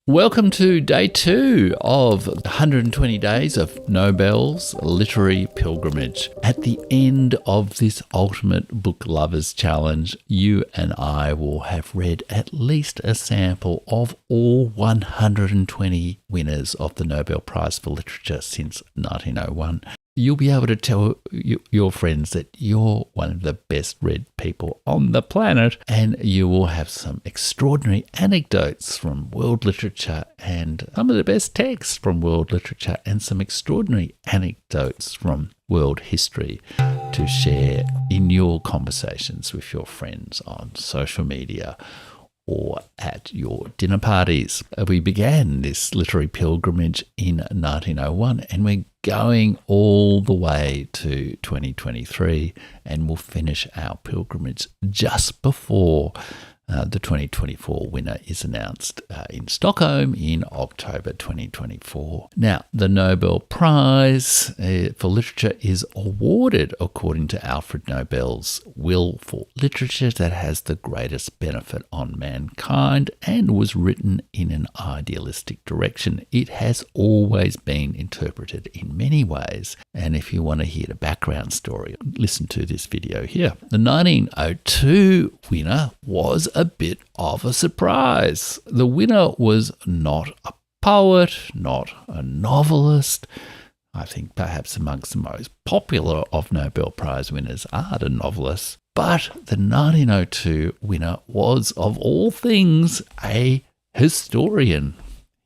Welcome to day 2 of 120 days of Nobel's literary pilgrimage. At the end of this ultimate book lovers challenge, you and I will have read at least a sample of all 120 winners of the Nobel Prize for Literature since 1901. You'll be able to tell your friends that you're one of the best read people on the planet, and you will have some extraordinary anecdotes from world literature and some of the best texts from world literature and some extraordinary anecdotes from world history to share in your conversations with your friends on social media or at your dinner parties. We began this literary pilgrimage in 1901 and we're going all the way to 2023, and we'll finish our pilgrimage just before the 2024 winner is announced in Stockholm in October 2024. Now, the Nobel Prize for Literature is awarded according to Alfred Nobel's will for literature that has the greatest benefit on mankind and was written in an idealistic direction. It has always been interpreted in many ways, and if you want to hear the background story, listen to this video here. The 1902 winner was a bit of a surprise. The winner was not a poet, not a novelist. I think perhaps amongst the most popular of Nobel Prize winners are the novelists. But the 1902 winner was, of all things, a historian.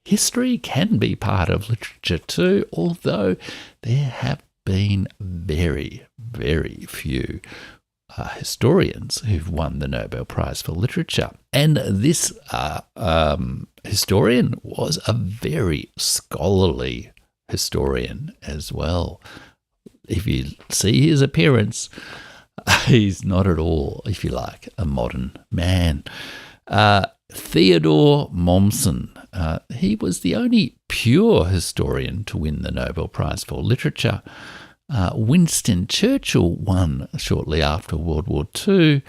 History can be part of literature too, although there have been very, very few historians who've won the Nobel Prize for Literature. And this historian was a very scholarly historian as well. If you see his appearance, he's not at all, if you like, a modern man. Theodore Mommsen, he was the only pure historian to win the Nobel Prize for Literature. Winston Churchill won shortly after World War II,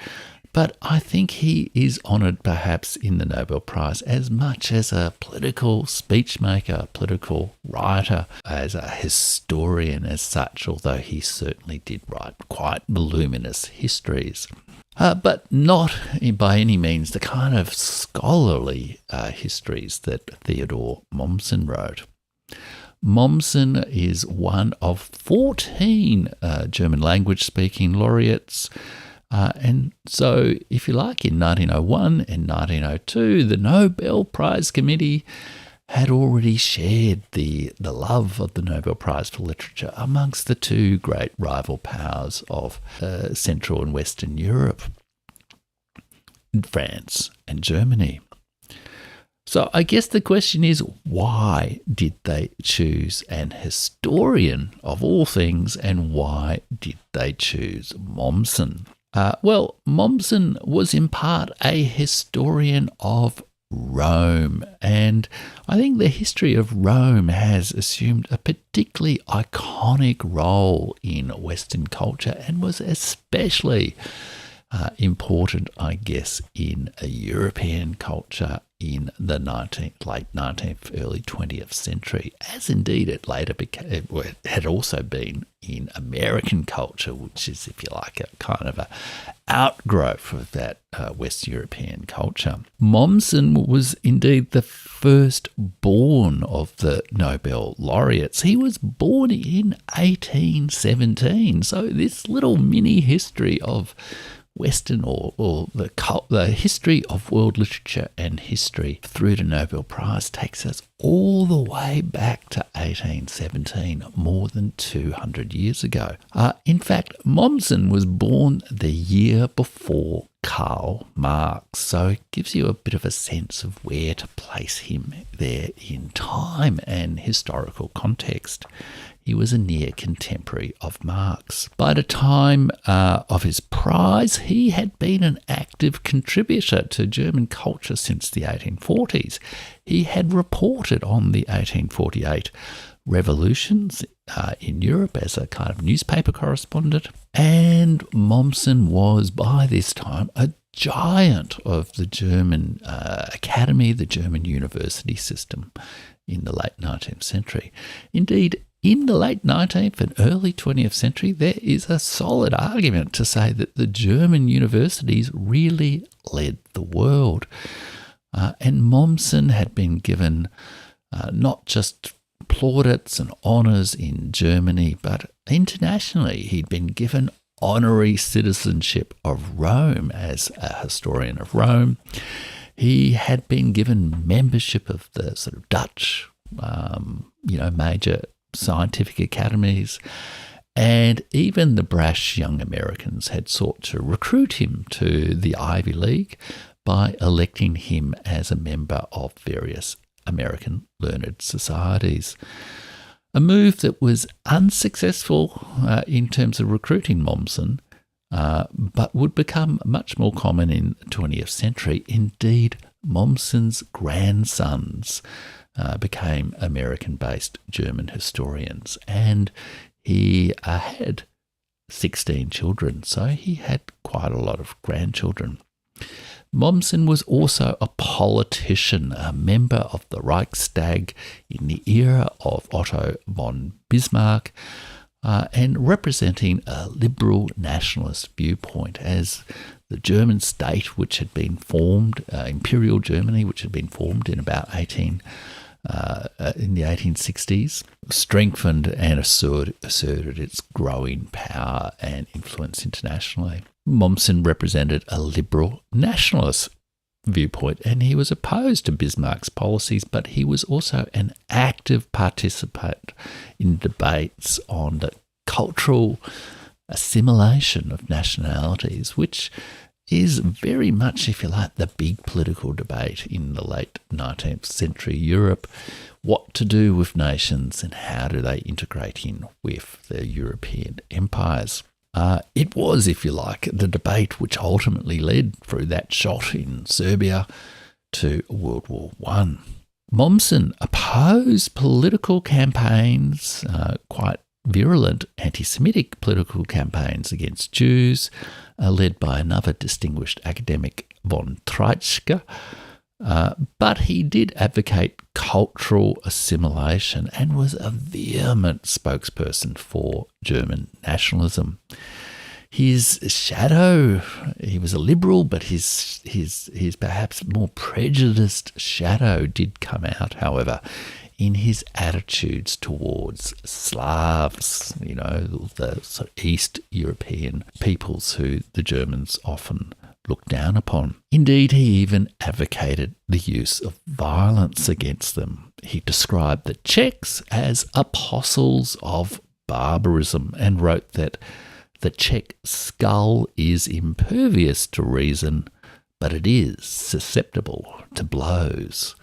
but I think he is honoured perhaps in the Nobel Prize as much as a political speechmaker, political writer, as a historian as such, although he certainly did write quite voluminous histories. But not by any means the kind of scholarly histories that Theodore Mommsen wrote. Mommsen is one of 14 German language-speaking laureates. And so, if you like, in 1901 and 1902, the Nobel Prize Committee had already shared the love of the Nobel Prize for Literature amongst the two great rival powers of Central and Western Europe, France and Germany. So I guess the question is, why did they choose an historian of all things, and why did they choose Mommsen? Well, Mommsen was in part a historian of Rome, and I think the history of Rome has assumed a particularly iconic role in Western culture and was especially important, I guess, in a European culture in the late 19th, early 20th century, as indeed it later had also been in American culture, which is, if you like, a kind of an outgrowth of that West European culture. Mommsen was indeed the firstborn of the Nobel laureates. He was born in 1817, so this little mini history of Western or the history of world literature and history through the Nobel Prize takes us all the way back to 1817, more than 200 years ago. In fact, Mommsen was born the year before Karl Marx, so it gives you a bit of a sense of where to place him there in time and historical context. He was a near contemporary of Marx. By the time of his prize, he had been an active contributor to German culture since the 1840s. He had reported on the 1848 revolutions in Europe as a kind of newspaper correspondent, and Mommsen was by this time a giant of the German academy, the German university system in the late 19th century. Indeed, in the late 19th and early 20th century, there is a solid argument to say that the German universities really led the world. And Mommsen had been given not just plaudits and honours in Germany, but internationally. He'd been given honorary citizenship of Rome as a historian of Rome. He had been given membership of the sort of Dutch, major scientific academies, and even the brash young Americans had sought to recruit him to the Ivy League by electing him as a member of various American learned societies. A move that was unsuccessful in terms of recruiting Mommsen, but would become much more common in the 20th century. Indeed, Mommsen's grandsons became American-based German historians, and he had 16 children, so he had quite a lot of grandchildren. Mommsen was also a politician, a member of the Reichstag in the era of Otto von Bismarck, and representing a liberal nationalist viewpoint as the German state, which had been formed, Imperial Germany, which had been formed in about in the 1860s, strengthened and asserted its growing power and influence internationally. Mommsen represented a liberal nationalist viewpoint, and he was opposed to Bismarck's policies, but he was also an active participant in debates on the cultural assimilation of nationalities, which is very much, if you like, the big political debate in the late 19th century Europe. What to do with nations and how do they integrate in with the European empires. It was, if you like, the debate which ultimately led through that shot in Serbia to World War I. Mommsen opposed political campaigns, quite virulent anti-Semitic political campaigns against Jews, led by another distinguished academic, von Treitschke, but he did advocate cultural assimilation and was a vehement spokesperson for German nationalism. His shadow, he was a liberal, but his perhaps more prejudiced shadow did come out, however, in his attitudes towards Slavs, the sort of East European peoples who the Germans often looked down upon. Indeed, he even advocated the use of violence against them. He described the Czechs as apostles of barbarism and wrote that the Czech skull is impervious to reason, but it is susceptible to blows.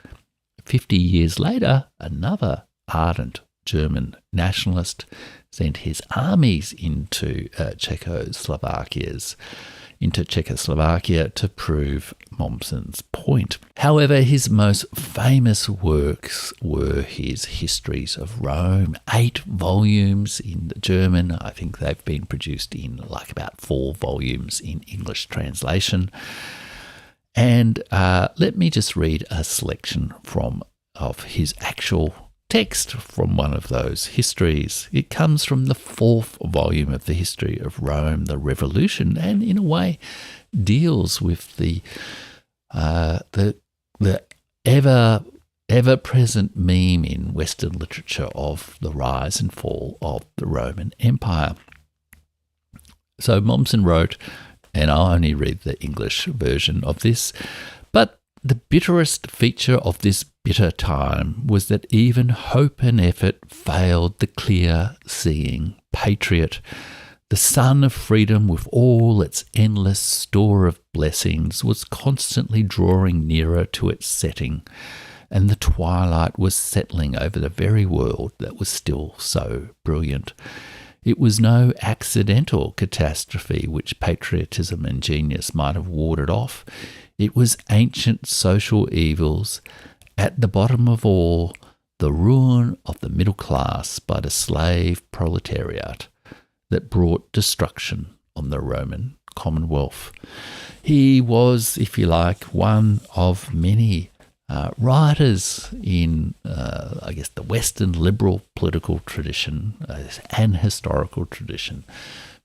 50 years later, another ardent German nationalist sent his armies into Czechoslovakia to prove Mommsen's point. However, his most famous works were his histories of Rome, 8 volumes in the German. I think they've been produced in about 4 volumes in English translation. And let me just read a selection of his actual text from one of those histories. It comes from the 4th volume of the history of Rome, the Revolution, and in a way deals with the ever-present meme in Western literature of the rise and fall of the Roman Empire. So Mommsen wrote, and I'll only read the English version of this, but the bitterest feature of this bitter time was that even hope and effort failed the clear-seeing patriot. The sun of freedom, with all its endless store of blessings, was constantly drawing nearer to its setting, and the twilight was settling over the very world that was still so brilliant. It was no accidental catastrophe which patriotism and genius might have warded off. It was ancient social evils, at the bottom of all, the ruin of the middle class by the slave proletariat, that brought destruction on the Roman Commonwealth. He was, if you like, one of many writers in, I guess, the Western liberal political tradition and historical tradition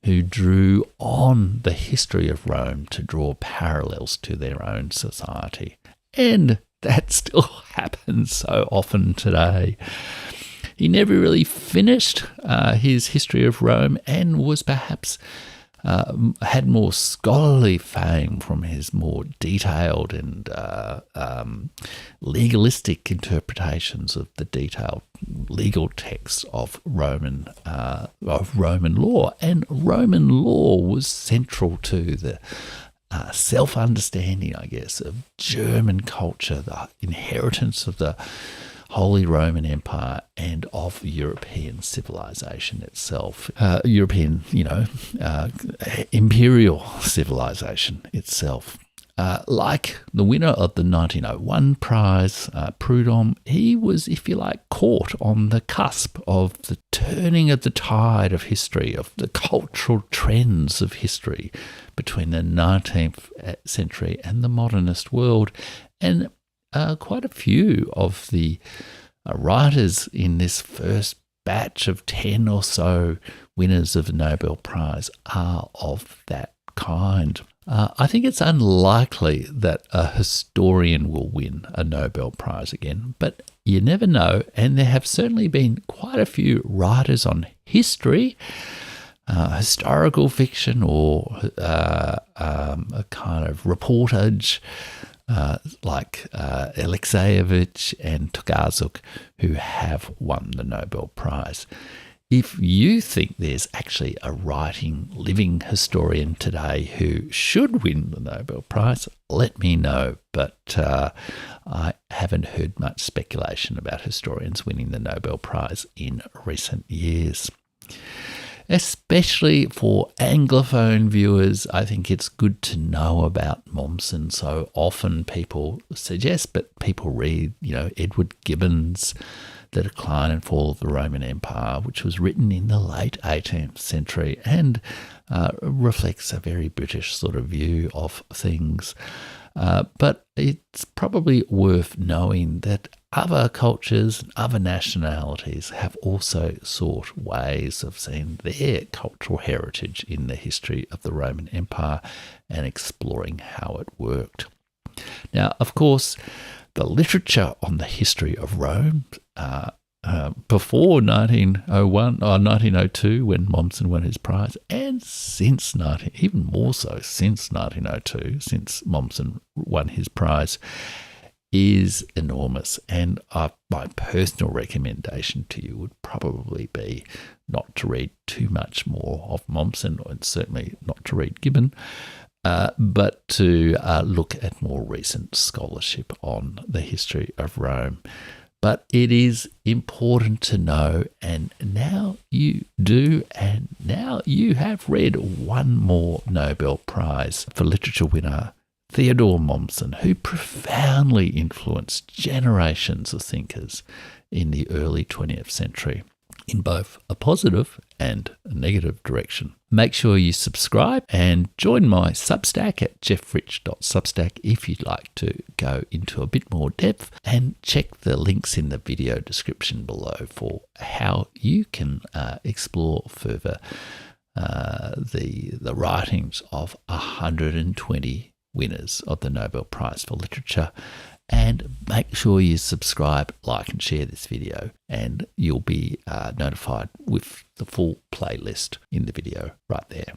who drew on the history of Rome to draw parallels to their own society. And that still happens so often today. He never really finished his history of Rome and was perhaps had more scholarly fame from his more detailed and legalistic interpretations of the detailed legal texts of Roman law. And Roman law was central to the self-understanding, I guess, of German culture, the inheritance of the Holy Roman Empire and of European civilization itself. European, imperial civilization itself. Like the winner of the 1901 prize, Proudhon, he was, if you like, caught on the cusp of the turning of the tide of history, of the cultural trends of history between the 19th century and the modernist world. And quite a few of the writers in this first batch of 10 or so winners of the Nobel Prize are of that kind. I think it's unlikely that a historian will win a Nobel Prize again, but you never know, and there have certainly been quite a few writers on history, historical fiction, or a kind of reportage, like Alexeyevich and Tokarczuk, who have won the Nobel Prize. If you think there's actually a writing, living historian today who should win the Nobel Prize, let me know. But I haven't heard much speculation about historians winning the Nobel Prize in recent years. Especially for Anglophone viewers, I think it's good to know about Mommsen. So often people suggest, but people read, Edward Gibbon's The Decline and Fall of the Roman Empire, which was written in the late 18th century and reflects a very British sort of view of things. But it's probably worth knowing that other cultures and other nationalities have also sought ways of seeing their cultural heritage in the history of the Roman Empire and exploring how it worked. Now, of course, the literature on the history of Rome before 1901 or 1902, when Mommsen won his prize, and since even more so since 1902, since Mommsen won his prize, is enormous. And my personal recommendation to you would probably be not to read too much more of Mommsen, and certainly not to read Gibbon, but to look at more recent scholarship on the history of Rome. But it is important to know, and now you do, and now you have read one more Nobel Prize for Literature winner, Theodore Mommsen, who profoundly influenced generations of thinkers in the early 20th century in both a positive and a negative direction. Make sure you subscribe and join my Substack at jeffrich.substack if you'd like to go into a bit more depth, and check the links in the video description below for how you can explore further the writings of 120 winners of the Nobel Prize for Literature. And make sure you subscribe, like and share this video, and you'll be notified with the full playlist in the video right there.